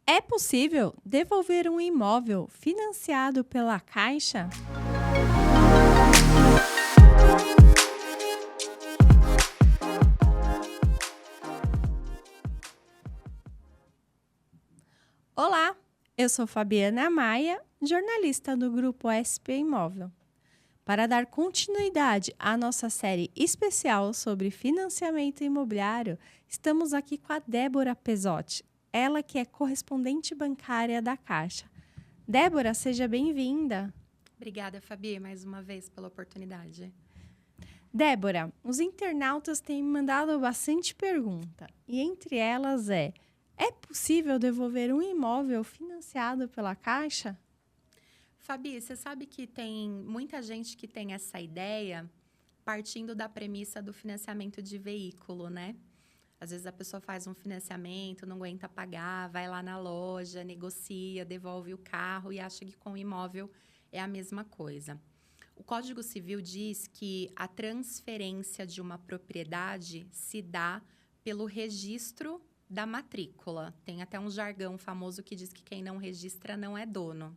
É possível devolver um imóvel financiado pela Caixa? Olá, eu sou Fabiana Maia, jornalista do grupo SP Imóvel. Para dar continuidade à nossa série especial sobre financiamento imobiliário, estamos aqui com a Débora Pesotti, ela que é correspondente bancária da Caixa. Débora, seja bem-vinda. Obrigada, Fabi, mais uma vez pela oportunidade. Débora, os internautas têm me mandado bastante pergunta e entre elas é possível devolver um imóvel financiado pela Caixa? Fabi, você sabe que tem muita gente que tem essa ideia partindo da premissa do financiamento de veículo, né? Às vezes a pessoa faz um financiamento, não aguenta pagar, vai lá na loja, negocia, devolve o carro e acha que com o imóvel é a mesma coisa. O Código Civil diz que a transferência de uma propriedade se dá pelo registro da matrícula. Tem até um jargão famoso que diz que quem não registra não é dono.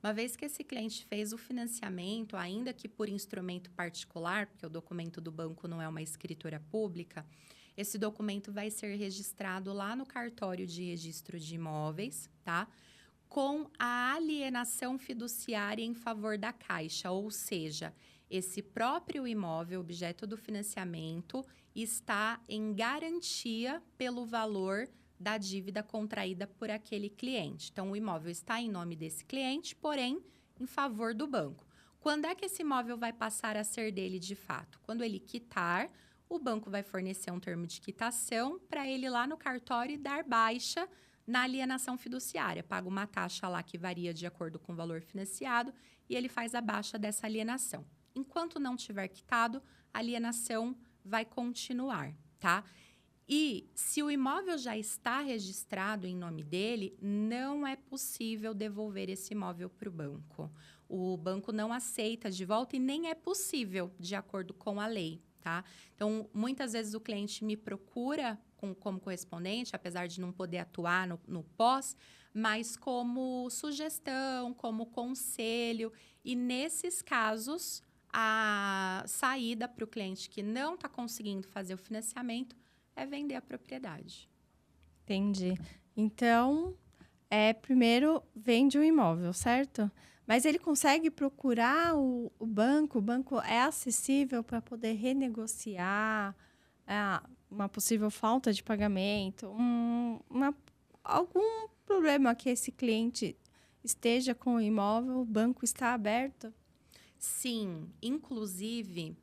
Uma vez que esse cliente fez o financiamento, ainda que por instrumento particular, porque o documento do banco não é uma escritura pública, esse documento vai ser registrado lá no cartório de registro de imóveis, tá? Com a alienação fiduciária em favor da Caixa, ou seja, esse próprio imóvel, objeto do financiamento, está em garantia pelo valor da dívida contraída por aquele cliente. Então, o imóvel está em nome desse cliente, porém, em favor do banco. Quando é que esse imóvel vai passar a ser dele de fato? Quando ele quitar, o banco vai fornecer um termo de quitação para ele ir lá no cartório e dar baixa na alienação fiduciária. Paga uma taxa lá que varia de acordo com o valor financiado e ele faz a baixa dessa alienação. Enquanto não tiver quitado, a alienação vai continuar, tá? E se o imóvel já está registrado em nome dele, não é possível devolver esse imóvel para o banco. O banco não aceita de volta e nem é possível, de acordo com a lei, tá? Então, muitas vezes o cliente me procura como correspondente, apesar de não poder atuar no pós, mas como sugestão, como conselho. E nesses casos, a saída para o cliente que não está conseguindo fazer o financiamento é vender a propriedade. Entendi. Então, primeiro vende o imóvel, certo? Mas ele consegue procurar o banco? O banco é acessível para poder renegociar uma possível falta de pagamento, algum problema que esse cliente esteja com o imóvel, o banco está aberto? Sim, inclusive,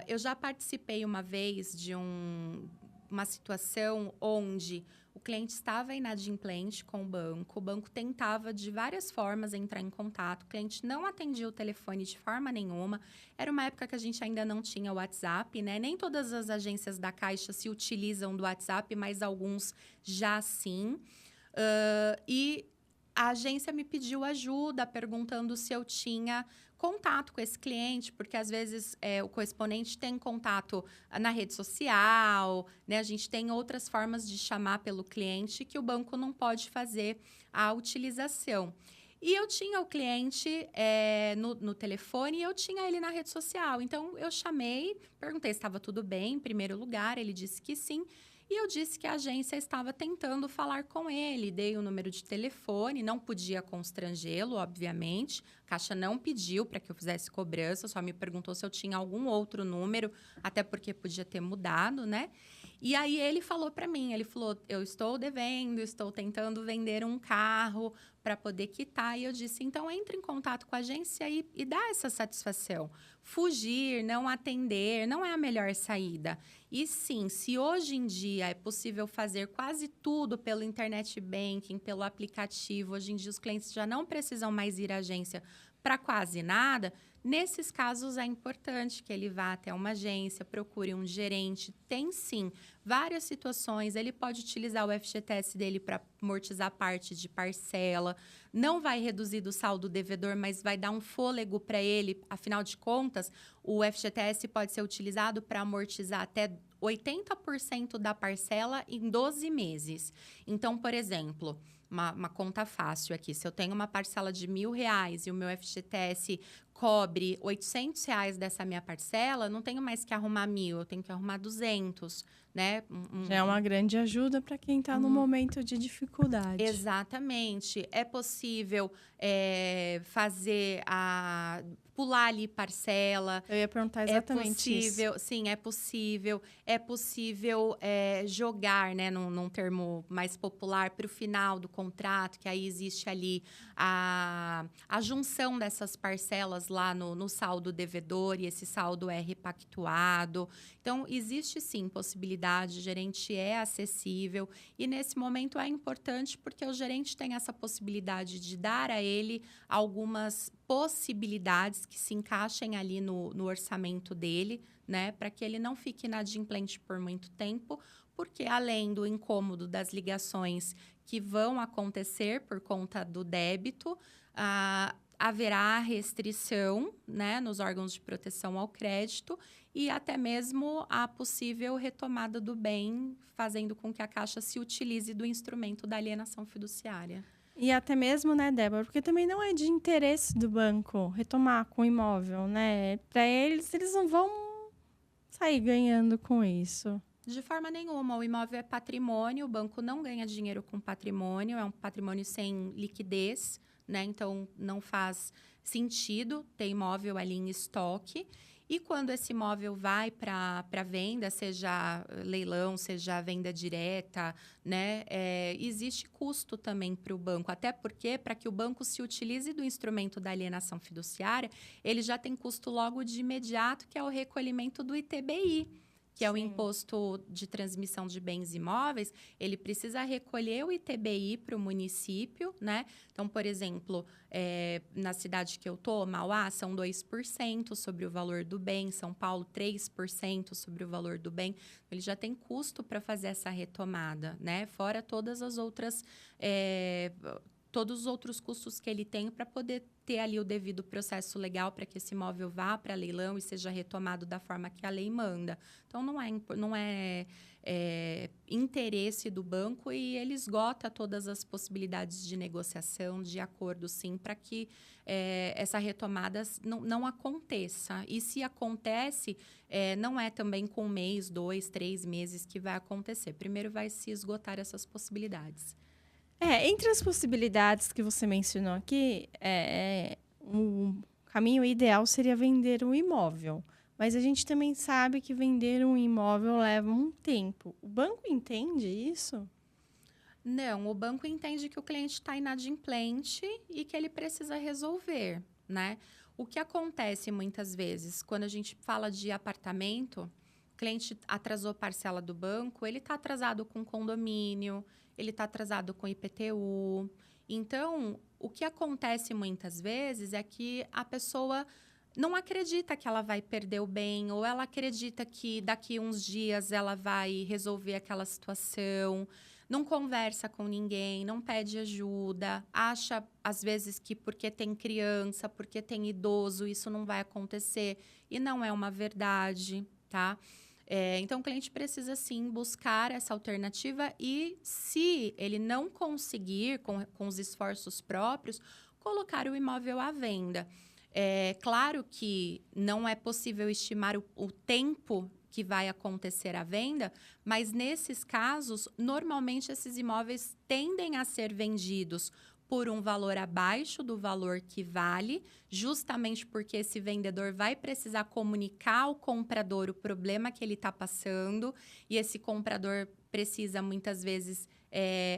eu já participei uma vez de uma situação onde o cliente estava inadimplente com o banco tentava de várias formas entrar em contato, o cliente não atendia o telefone de forma nenhuma. Era uma época que a gente ainda não tinha WhatsApp, né? Nem todas as agências da Caixa se utilizam do WhatsApp, mas alguns já sim. E a agência me pediu ajuda, perguntando se eu tinha contato com esse cliente, porque às vezes o correspondente tem contato na rede social, né? A gente tem outras formas de chamar pelo cliente que o banco não pode fazer a utilização. E eu tinha o cliente no telefone e eu tinha ele na rede social. Então, eu chamei, perguntei se estava tudo bem, em primeiro lugar, ele disse que sim. E eu disse que a agência estava tentando falar com ele. Dei o número de telefone, não podia constrangê-lo, obviamente. A Caixa não pediu para que eu fizesse cobrança, só me perguntou se eu tinha algum outro número, até porque podia ter mudado, né? E aí ele falou para mim, ele falou, eu estou devendo, estou tentando vender um carro para poder quitar. E eu disse, então entre em contato com a agência e dá essa satisfação. Fugir, não atender, não é a melhor saída. E sim, se hoje em dia é possível fazer quase tudo pelo internet banking, pelo aplicativo, hoje em dia os clientes já não precisam mais ir à agência para quase nada, Nesses casos, é importante que ele vá até uma agência, procure um gerente. Tem, sim, várias situações. Ele pode utilizar o FGTS dele para amortizar parte de parcela. Não vai reduzir do saldo devedor, mas vai dar um fôlego para ele. Afinal de contas, o FGTS pode ser utilizado para amortizar até 80% da parcela em 12 meses. Então, por exemplo, uma conta fácil aqui. Se eu tenho uma parcela de R$1.000 e o meu FGTS cobre R$800 dessa minha parcela, não tenho mais que arrumar 1.000, eu tenho que arrumar 200, né? Já é uma grande ajuda para quem está no momento de dificuldade. Exatamente. É possível pular ali parcela. Eu ia perguntar exatamente isso. Sim, é possível. É possível jogar, né, num termo mais popular, para o final do contrato, que aí existe ali a junção dessas parcelas lá no saldo devedor, e esse saldo é repactuado. Então, existe sim possibilidade, o gerente é acessível, e nesse momento é importante porque o gerente tem essa possibilidade de dar a ele algumas possibilidades que se encaixem ali no orçamento dele, né, para que ele não fique inadimplente por muito tempo, porque além do incômodo das ligações que vão acontecer por conta do débito, haverá restrição, né, nos órgãos de proteção ao crédito e até mesmo a possível retomada do bem, fazendo com que a Caixa se utilize do instrumento da alienação fiduciária. E até mesmo, né, Débora, porque também não é de interesse do banco retomar com o imóvel, né? Para eles não vão sair ganhando com isso. De forma nenhuma, o imóvel é patrimônio, o banco não ganha dinheiro com patrimônio, é um patrimônio sem liquidez, né? Então, não faz sentido ter imóvel ali em estoque. E quando esse imóvel vai para venda, seja leilão, seja venda direta, né, existe custo também para o banco. Até porque, para que o banco se utilize do instrumento da alienação fiduciária, ele já tem custo logo de imediato, que é o recolhimento do ITBI. Que é o Imposto de Transmissão de Bens Imóveis, ele precisa recolher o ITBI para o município, né? Então, por exemplo, na cidade que eu tô, Mauá, são 2% sobre o valor do bem, São Paulo, 3% sobre o valor do bem. Ele já tem custo para fazer essa retomada, né? Fora todas as outras... todos os outros custos que ele tem para poder ter ali o devido processo legal para que esse imóvel vá para leilão e seja retomado da forma que a lei manda. Então, não é interesse do banco e ele esgota todas as possibilidades de negociação, de acordo, sim, para que essa retomada não aconteça. E se acontece, não é também com 1 mês, 2, 3 meses que vai acontecer. Primeiro vai se esgotar essas possibilidades. Entre as possibilidades que você mencionou aqui, o caminho ideal seria vender um imóvel. Mas a gente também sabe que vender um imóvel leva um tempo. O banco entende isso? Não, o banco entende que o cliente está inadimplente e que ele precisa resolver, né? O que acontece muitas vezes, quando a gente fala de apartamento, o cliente atrasou parcela do banco, ele está atrasado com condomínio, ele está atrasado com IPTU. Então, o que acontece muitas vezes é que a pessoa não acredita que ela vai perder o bem, ou ela acredita que daqui uns dias ela vai resolver aquela situação, não conversa com ninguém, não pede ajuda, acha, às vezes, que porque tem criança, porque tem idoso, isso não vai acontecer, e não é uma verdade, tá? Então, o cliente precisa, sim, buscar essa alternativa e, se ele não conseguir, com os esforços próprios, colocar o imóvel à venda. Claro que não é possível estimar o tempo que vai acontecer a venda, mas, nesses casos, normalmente, esses imóveis tendem a ser vendidos por um valor abaixo do valor que vale, justamente porque esse vendedor vai precisar comunicar ao comprador o problema que ele está passando, e esse comprador precisa, muitas vezes,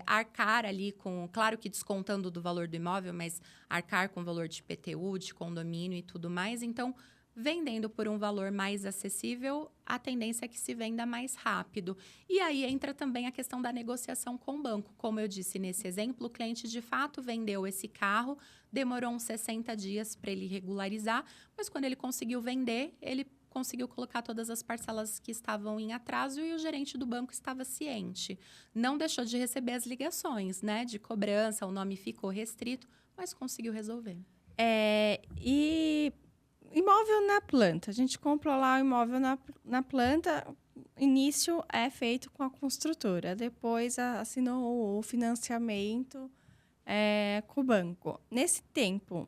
arcar ali com, claro que descontando do valor do imóvel, mas arcar com o valor de IPTU, de condomínio e tudo mais. Então, vendendo por um valor mais acessível, a tendência é que se venda mais rápido. E aí entra também a questão da negociação com o banco. Como eu disse nesse exemplo, o cliente de fato vendeu esse carro, demorou uns 60 dias para ele regularizar, mas quando ele conseguiu vender, ele conseguiu colocar todas as parcelas que estavam em atraso e o gerente do banco estava ciente. Não deixou de receber as ligações, né, de cobrança, o nome ficou restrito, mas conseguiu resolver. E imóvel na planta. A gente compra lá o imóvel na planta. Início é feito com a construtora. Depois assinou o financiamento com o banco. Nesse tempo,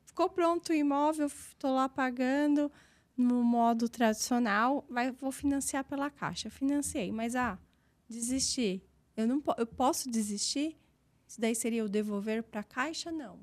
ficou pronto o imóvel, estou lá pagando no modo tradicional. Vou financiar pela Caixa. Financiei, mas desisti. Eu posso desistir? Isso daí seria o devolver para a Caixa? Não.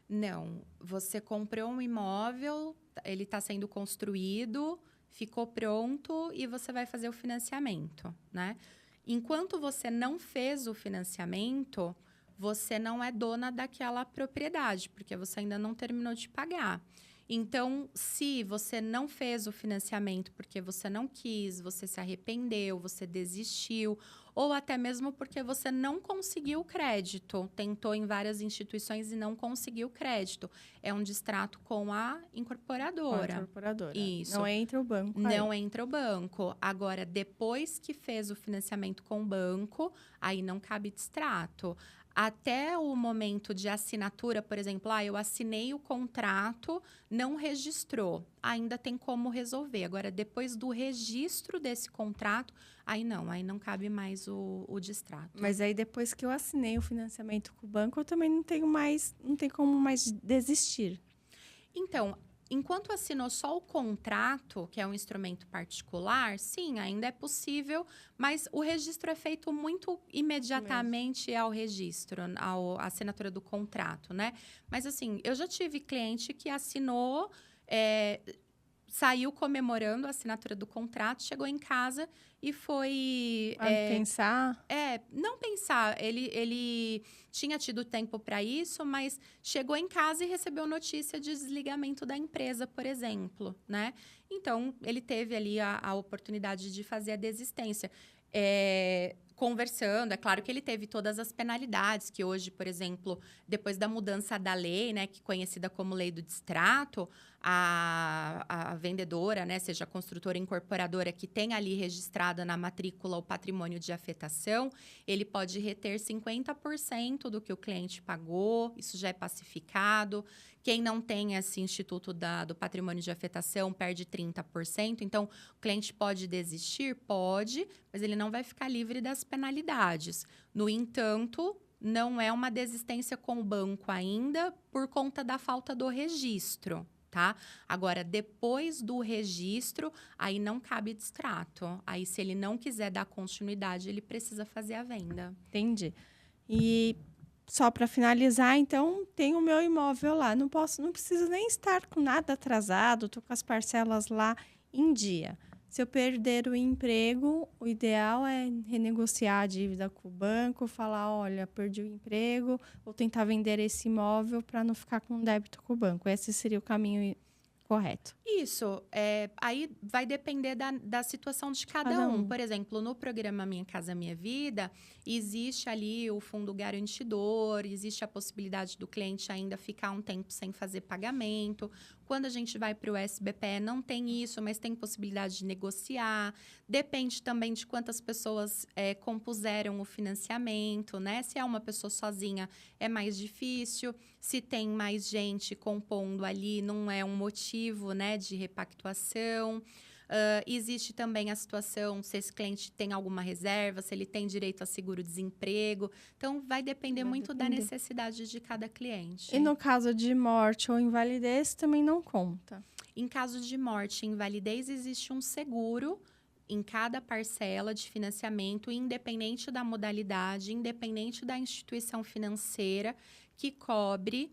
Não, você comprou um imóvel, ele está sendo construído, ficou pronto e você vai fazer o financiamento, né? Enquanto você não fez o financiamento, você não é dona daquela propriedade, porque você ainda não terminou de pagar. Então, se você não fez o financiamento porque você não quis, você se arrependeu, você desistiu, ou até mesmo porque você não conseguiu crédito, tentou em várias instituições e não conseguiu crédito, é um distrato com a incorporadora. Com a incorporadora. Isso. Não entra o banco Não entra o banco. Agora, depois que fez o financiamento com o banco, aí não cabe distrato. Até o momento de assinatura, por exemplo, eu assinei o contrato, não registrou. Ainda tem como resolver. Agora, depois do registro desse contrato, aí não cabe mais o distrato. Mas aí depois que eu assinei o financiamento com o banco, eu também não tem como mais desistir. Então, enquanto assinou só o contrato, que é um instrumento particular, sim, ainda é possível, mas o registro é feito muito imediatamente ao registro, à assinatura do contrato, né? Mas, assim, eu já tive cliente que assinou, saiu comemorando a assinatura do contrato, chegou em casa e foi... pensar? Não pensar. Ele tinha tido tempo para isso, mas chegou em casa e recebeu notícia de desligamento da empresa, por exemplo, né? Então, ele teve ali a oportunidade de fazer a desistência. Conversando, é claro que ele teve todas as penalidades que hoje, por exemplo, depois da mudança da lei, né, que é conhecida como lei do distrato, a vendedora, né, seja a construtora incorporadora que tem ali registrada na matrícula o patrimônio de afetação, ele pode reter 50% do que o cliente pagou, isso já é pacificado. Quem não tem esse instituto do patrimônio de afetação perde 30%. Então, o cliente pode desistir? Pode, mas ele não vai ficar livre das penalidades. No entanto, não é uma desistência com o banco ainda por conta da falta do registro, tá? Agora, depois do registro, aí não cabe distrato. Aí, se ele não quiser dar continuidade, ele precisa fazer a venda. Entendi. E só para finalizar, então, tem o meu imóvel lá. Não preciso nem estar com nada atrasado, estou com as parcelas lá em dia. Se eu perder o emprego, o ideal é renegociar a dívida com o banco, falar, olha, perdi o emprego, vou tentar vender esse imóvel para não ficar com débito com o banco. Esse seria o caminho correto. Isso. Aí vai depender da situação de cada um. Por exemplo, no programa Minha Casa Minha Vida, existe ali o fundo garantidor, existe a possibilidade do cliente ainda ficar um tempo sem fazer pagamento. Quando a gente vai para o SBPE, não tem isso, mas tem possibilidade de negociar. Depende também de quantas pessoas compuseram o financiamento, né? Se é uma pessoa sozinha, é mais difícil. Se tem mais gente compondo ali, não é um motivo, né, de repactuação. Existe também a situação se esse cliente tem alguma reserva, se ele tem direito a seguro-desemprego. Então, vai depender muito da necessidade de cada cliente. E no caso de morte ou invalidez, também não conta? Em caso de morte e invalidez, existe um seguro em cada parcela de financiamento, independente da modalidade, independente da instituição financeira, que cobre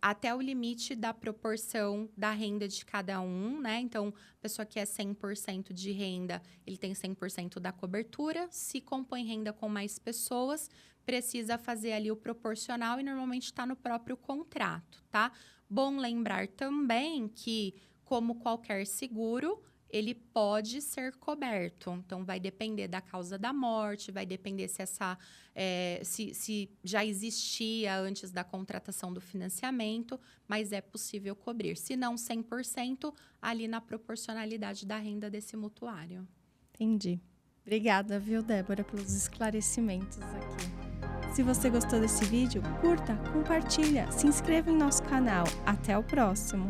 até o limite da proporção da renda de cada um, né? Então, a pessoa que é 100% de renda, ele tem 100% da cobertura. Se compõe renda com mais pessoas, precisa fazer ali o proporcional e normalmente está no próprio contrato, tá? Bom lembrar também que, como qualquer seguro, ele pode ser coberto. Então, vai depender da causa da morte, vai depender se já existia antes da contratação do financiamento, mas é possível cobrir. Se não 100%, ali na proporcionalidade da renda desse mutuário. Entendi. Obrigada, viu, Débora, pelos esclarecimentos aqui. Se você gostou desse vídeo, curta, compartilha, se inscreva em nosso canal. Até o próximo!